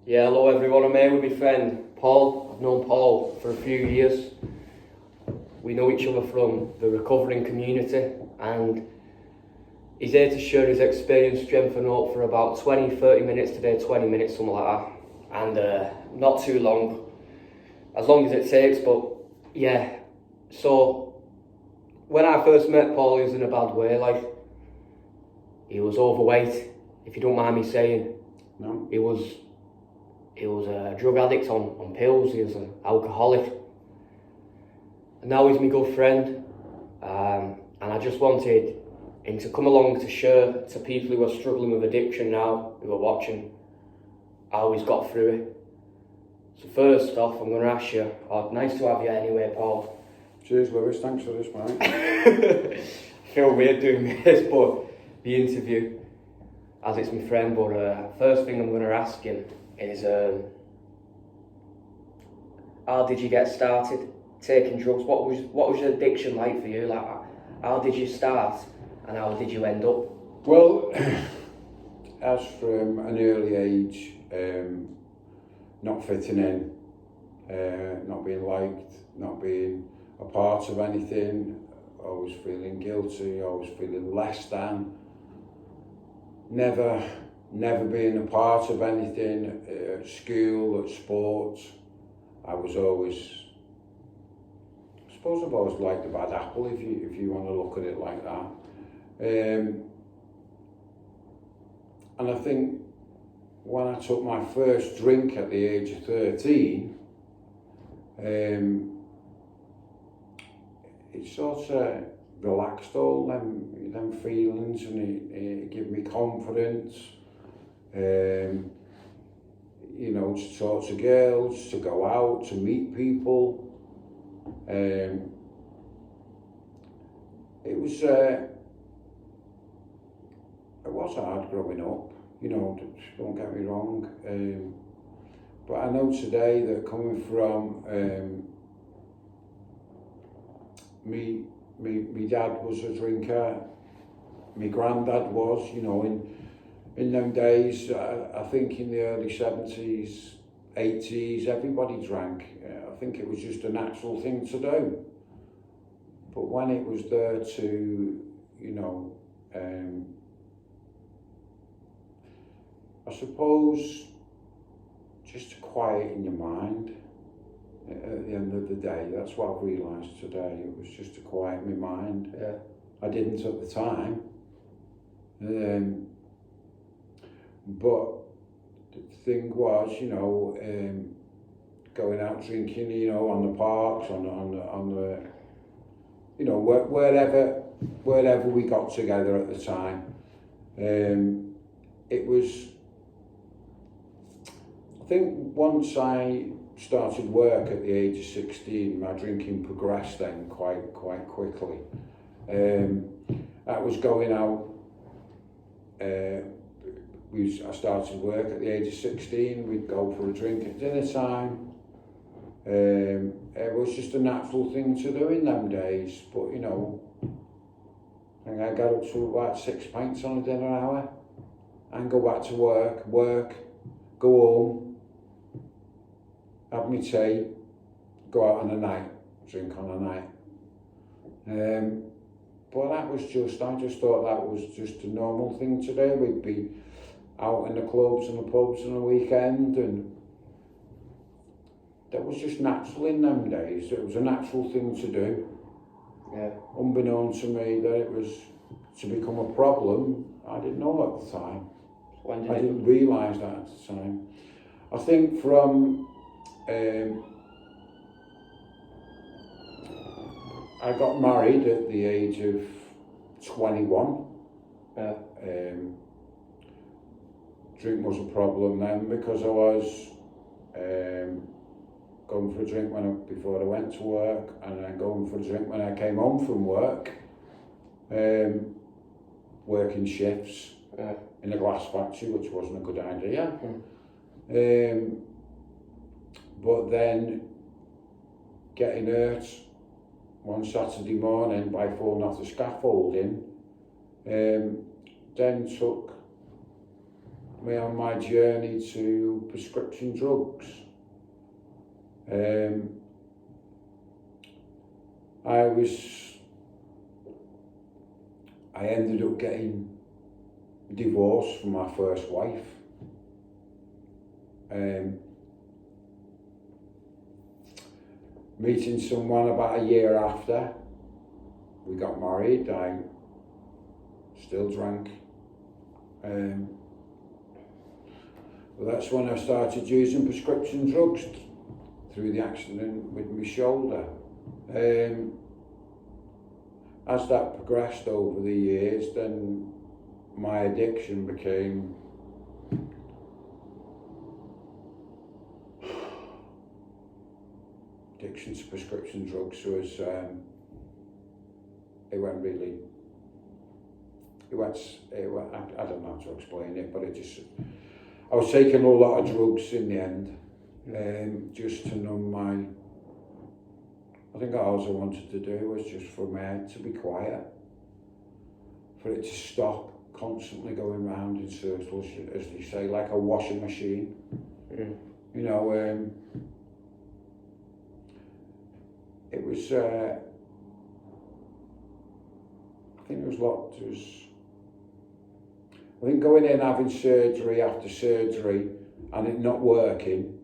Yeah, hello everyone, I'm here with my friend Paul. I've known Paul for a few years. We know each other from the recovering community, and he's here to share his experience, strength and hope for about 20-30 minutes today, 20 minutes, something like that. And not too long, as long as it takes, but yeah. So, when I first met Paul, he was in a bad way, he was overweight, if you don't mind me saying. No. He was a drug addict on pills, he was an alcoholic. And now he's my good friend. And I just wanted him to come along to share to people who are struggling with addiction now, who are watching, how he's got through it. So first off, I'm going to ask you, nice to have you anyway, Paul. Cheers, Lewis, thanks for this, mate. I feel weird doing this, but the interview, as it's my friend, but first thing I'm going to ask him is, how did you get started taking drugs? What was your addiction like for you? Like, how did you start and how did you end up? Well, as from an early age, not fitting in, not being liked, not being a part of anything, always feeling guilty, always feeling less than, never being a part of anything, at school, at sports. I was always, I suppose I've always liked the bad apple, if you want to look at it like that. And I think when I took my first drink at the age of 13, it sort of relaxed all them feelings, and it gave me confidence, to talk to girls, to go out, to meet people. It was hard growing up, don't get me wrong, but I know today that coming from me dad was a drinker, my granddad was, in them days. I think in the early 70s, 80s, everybody drank. I think it was just a natural thing to do. But when it was there to, I suppose, just to quieten your mind at the end of the day, that's what I've realised today. It was just to quiet my mind. Yeah. I didn't at the time. But the thing was, going out drinking, on the parks, on the wherever we got together at the time. It was, I think once I started work at the age of 16, my drinking progressed then quite quickly. I was going out, I started work at the age of 16, we'd go for a drink at dinner time. It was just a natural thing to do in them days, but I think I got up to about 6 pints on a dinner hour and go back to work, go home, have my tea, go out on a night, drink on a night. But I just thought that was just a normal thing to do. We'd be out in the clubs and the pubs on the weekend, and that was just natural in them days. It was a natural thing to do. Yeah. Unbeknown to me that it was to become a problem, I didn't know at the time. I didn't realise that at the time. I think from I got married at the age of 21. Yeah. Drink was a problem then because I was going for a drink before I went to work, and then going for a drink when I came home from work, working shifts in a glass factory, which wasn't a good idea. But then getting hurt one Saturday morning by falling off the scaffolding, then took me on my journey to prescription drugs. I ended up getting divorced from my first wife. Meeting someone about a year after we got married, I still drank. But that's when I started using prescription drugs through the accident with my shoulder. As that progressed over the years, then my addiction became addiction to prescription drugs was I don't know how to explain it, but I was taking a lot of drugs in the end, just to numb I think all I wanted to do was just for my head to be quiet, for it to stop constantly going round in circles, as they say, like a washing machine. You know, it was, I think going in having surgery after surgery and it not working,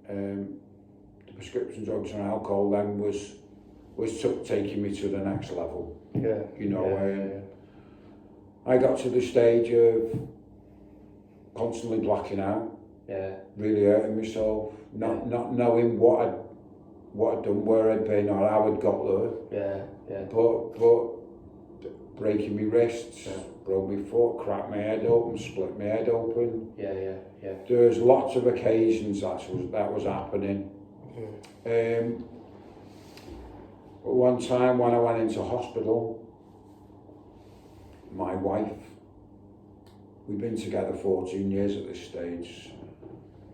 the prescription drugs and alcohol then was taking me to the next level. Yeah. You know, I got to the stage of constantly blacking out. Yeah. Really hurting myself, not knowing what I'd done, where I'd been, or how I'd got there. Yeah. But breaking my wrists, broke my foot, cracked my head open, split my head open. Yeah. There's lots of occasions that was happening. But one time when I went into hospital, my wife, we'd been together 14 years at this stage.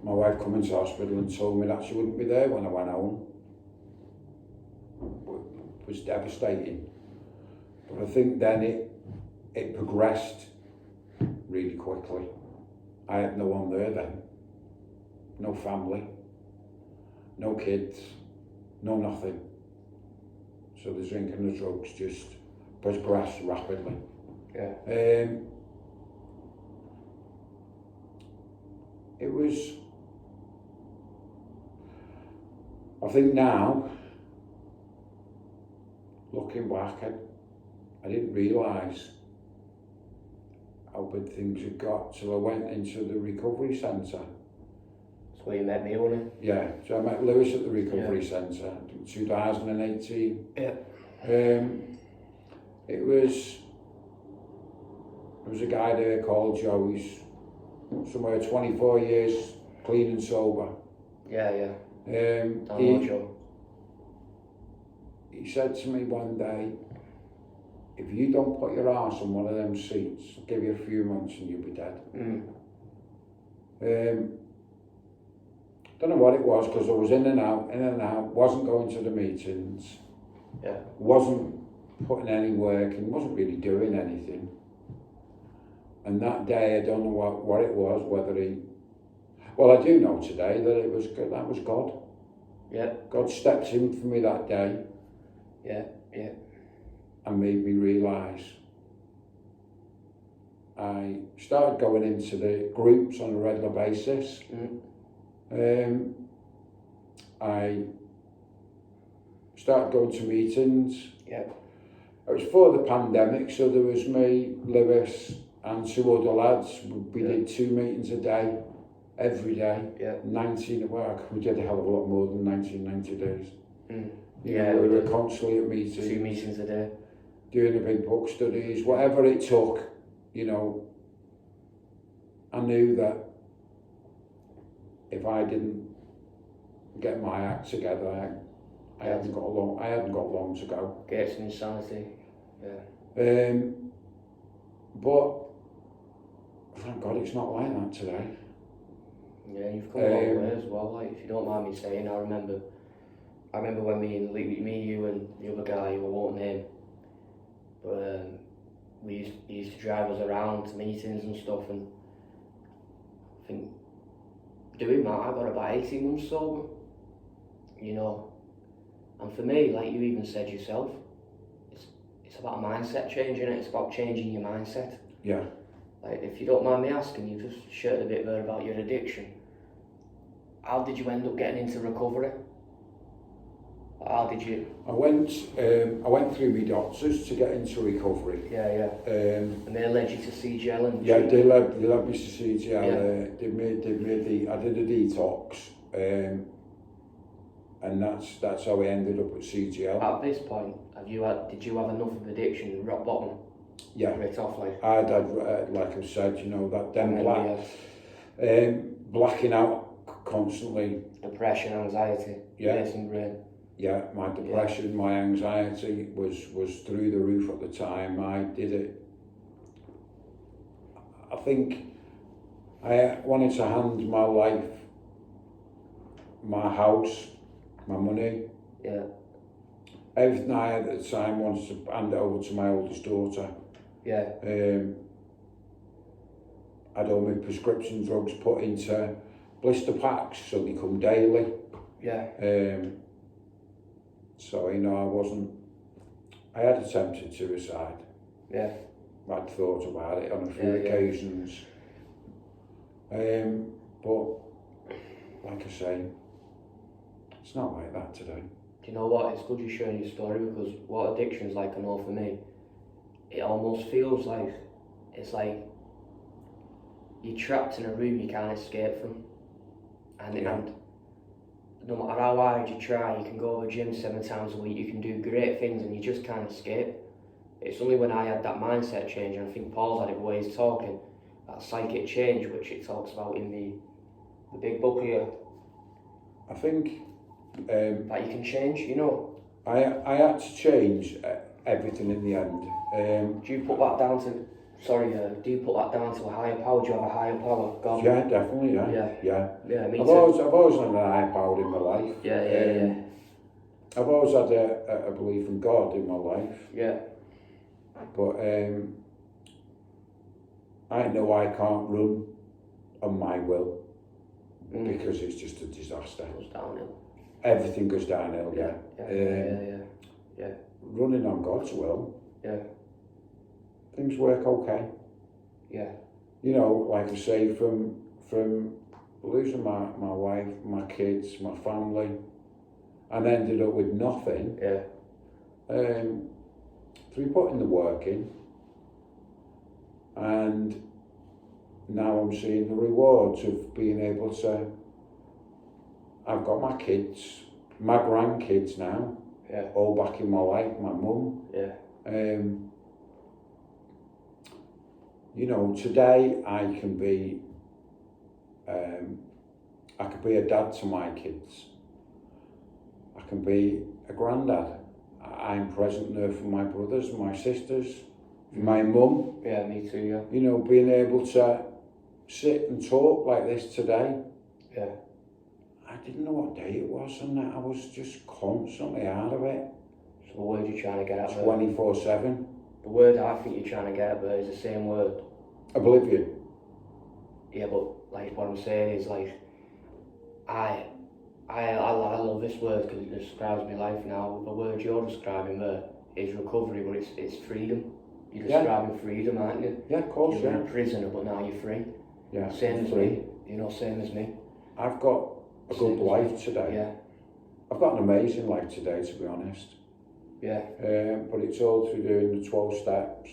My wife come into hospital and told me that she wouldn't be there when I went home. It was devastating. But I think then it progressed really quickly. I had no one there then. No family, no kids, no nothing. So the drinking and the drugs just progressed rapidly. Yeah. It was, I think now, looking back, I didn't realise how bad things had got till I went into the recovery centre. That's where you met me, wasn't it? Yeah, so I met Lewis at the recovery centre in 2018. Yeah. There was a guy there called Joe. He's somewhere 24 years clean and sober. Yeah. He said to me one day, if you don't put your arse on one of them seats, I'll give you a few months and you'll be dead. Don't know what it was, because I was in and out, wasn't going to the meetings, wasn't putting any work in, wasn't really doing anything. And that day, I don't know what it was, well, I do know today that that was God. Yeah. God stepped in for me that day. Yeah. And made me realise. I started going into the groups on a regular basis. I started going to meetings. Yeah. It was before the pandemic, so there was me, Lewis, and two other lads. We did 2 meetings a day, every day. Yeah. 19, well, we did a hell of a lot more than 1990 days. We were constantly at meetings. 2 meetings a day. Doing the big book studies, whatever it took, I knew that if I didn't get my act together, I hadn't got long to go. Get some insanity. Yeah. But thank God it's not like that today. Yeah, you've come a long way as well. Like, if you don't mind me saying, I remember when me, you and the other guy, who I won't name, but he used to drive us around to meetings and stuff, and I think doing that, I got about 18 months sober, you know. And for me, like you even said yourself, it's about a mindset change, innit? It's about changing your mindset. Yeah. Like, if you don't mind me asking, you just shared a bit there about your addiction. How did you end up getting into recovery? How did you? I went through my doctors to get into recovery. Yeah. And they led you to CGL and... Yeah, they led me to CGL. Yeah. I did a detox, and that's how I ended up at CGL. At this point, did you have enough of addiction, rock bottom? Yeah. Right off, like. I'd had, like I said, you know, that them blacking out constantly. Depression, anxiety, racing brain. Yeah, my depression, my anxiety was through the roof at the time. I did it. I think I wanted to hand my life, my house, my money, everything I had at the time, wanted to hand it over to my oldest daughter. Yeah. I'd all my prescription drugs put into blister packs so they come daily. Yeah. So, you know, I had attempted suicide. Yeah. I'd thought about it on a few occasions. But, like I say, it's not like that today. Do you know what? It's good you're sharing your story, because what addiction's like, I know for me, it almost feels like, it's like you're trapped in a room you can't escape from. And no matter how hard you try, you can go to the gym 7 times a week, you can do great things and you just can't escape. It's only when I had that mindset change, and I think Paul's had it where he's talking, that psychic change, which it talks about in the big book here. I think... that you can change, you know. I had to change everything in the end. Do you put that down to... do you put that down to a higher power? Do you have a higher power? God? Yeah, definitely, Yeah, me I've too. always had an higher power in my life. Yeah. I've always had a belief in God in my life. Yeah. But I know I can't run on my will because it's just a disaster. It goes downhill. Everything goes downhill, Yeah. Running on God's will, things work okay. Yeah. You know, like I say, from losing my wife, my kids, my family, and ended up with nothing. Yeah. Through putting the work in, and now I'm seeing the rewards of being able to. I've got my kids, my grandkids now, all back in my life, my mum. Yeah. You know, today I can be a dad to my kids. I can be a granddad. I'm present there for my brothers, my sisters, for my mum. Yeah, me too, yeah. You know, being able to sit and talk like this today. Yeah. I didn't know what day it was, and I was just constantly out of it. So the word you're trying to get at 24/7. The word I think you're trying to get at there is the same word. Oblivion. Yeah, but like what I'm saying is like, I love this word because it describes my life now. The word you're describing there is recovery, but it's freedom. You're describing freedom, aren't you? Yeah, of course, You're a prisoner, but now you're free. Yeah. Same as me. You know, same as me. I've got a good life today. Yeah. I've got an amazing life today, to be honest. Yeah. But it's all through doing the 12 steps,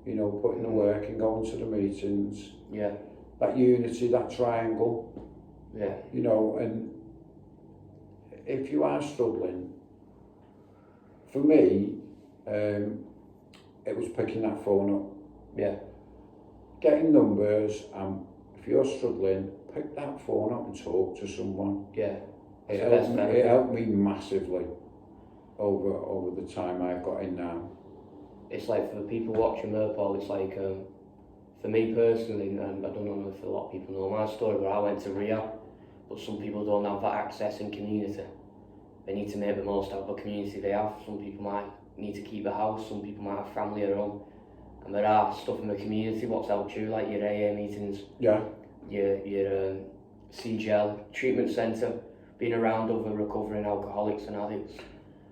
you know, putting the work and going to the meetings. Yeah. That unity, that triangle. Yeah. You know, and if you are struggling, for me, it was picking that phone up. Yeah. Getting numbers, and if you're struggling, pick that phone up and talk to someone. Yeah. It helped me massively over the time I've got in now. It's like, for the people watching there, Paul, it's like, for me personally, and I don't know if a lot of people know my story, but I went to rehab, but some people don't have that access in community. They need to make the most out of the community they have. Some people might need to keep a house, some people might have family at home, and there are stuff in the community what's helped you, like your AA meetings. Yeah. your CGL treatment centre, being around other recovering alcoholics and addicts.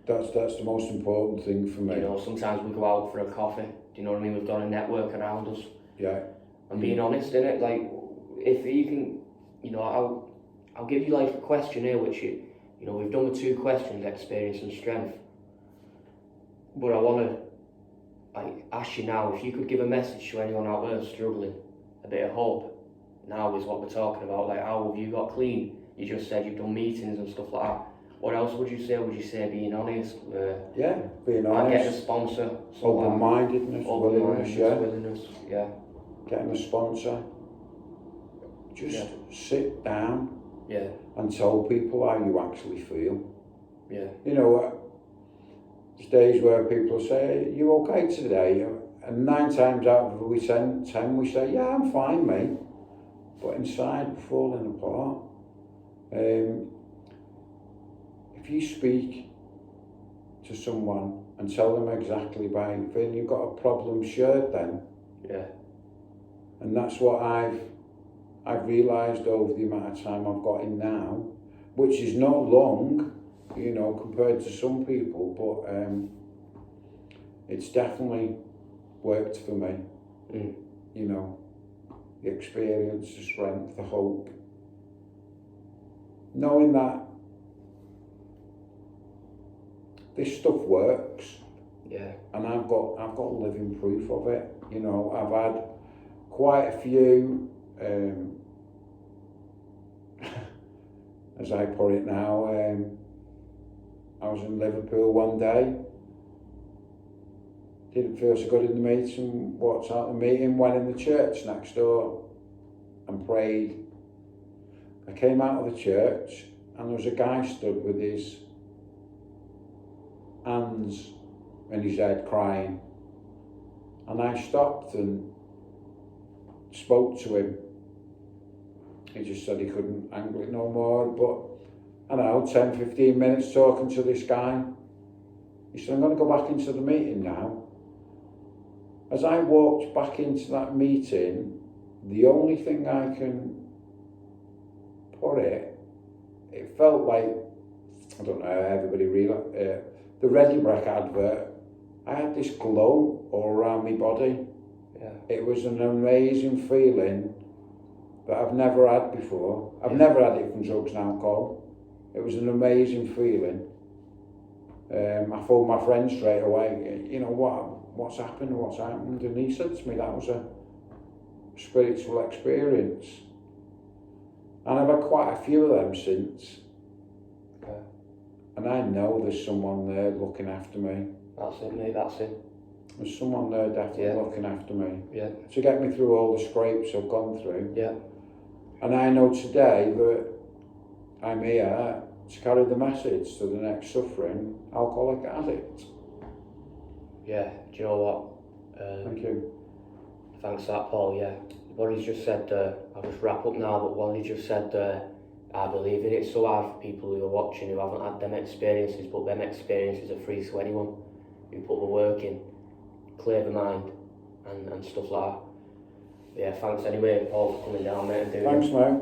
That's the most important thing for me. You know, sometimes we go out for a coffee. Do you know what I mean? We've got a network around us. Yeah. And being honest in it, like, if you can, you know, I'll give you like a question here, which you know, we've done the 2 questions, experience and strength. But I want to like ask you now, if you could give a message to anyone out there struggling, a bit of hope. Now is what we're talking about. Like, how have you got clean? You just said you've done meetings and stuff like that. What else would you say? Would you say being honest? Yeah, being getting a honest. sponsor. Open-mindedness, willingness, yeah. Getting a sponsor. Just sit down and tell people how you actually feel. Yeah. You know, there's days where people say, "Are you okay today?" And 9 times out of 10 we say, "Yeah, I'm fine, mate." But inside we're falling apart. If you speak to someone and tell them exactly how you feel, you've got a problem shared then. Yeah. And that's what I've realised over the amount of time I've got in now, which is not long, you know, compared to some people, but it's definitely worked for me. You know, the experience, the strength, the hope. Knowing that this stuff works. Yeah. And I've got living proof of it. You know, I've had quite a few, as I put it now, I was in Liverpool one day, didn't feel so good in the meeting, walked out the meeting, went in the church next door and prayed. I came out of the church and there was a guy stood with his hands in his head crying, and I stopped and spoke to him. He just said he couldn't handle it no more, but I don't know, 10-15 minutes talking to this guy. He said, "I'm going to go back into the meeting now." As I walked back into that meeting, the only thing I can put it felt like, I don't know how everybody realised, the Ready Break advert, I had this glow all around my body. Yeah. It was an amazing feeling that I've never had before. I've never had it from drugs and alcohol. It was an amazing feeling. I phoned my friend straight away, you know, what's happened, and he said to me that was a spiritual experience. And I've had quite a few of them since. Okay. And I know there's someone there looking after me. That's it, mate, that's it. There's someone there definitely looking after me. Yeah. To get me through all the scrapes I've gone through. Yeah. And I know today that I'm here to carry the message to the next suffering alcoholic addict. Yeah, do you know what? Thank you. Thanks for that, Paul, yeah. What he's just said, I'll just wrap up now, but what he just said, I believe in it so hard for people who are watching who haven't had them experiences, but them experiences are free to anyone who put the work in, clear the mind, and stuff like that. Yeah, thanks anyway, Paul, for coming down, mate, and doing it. Thanks, mate.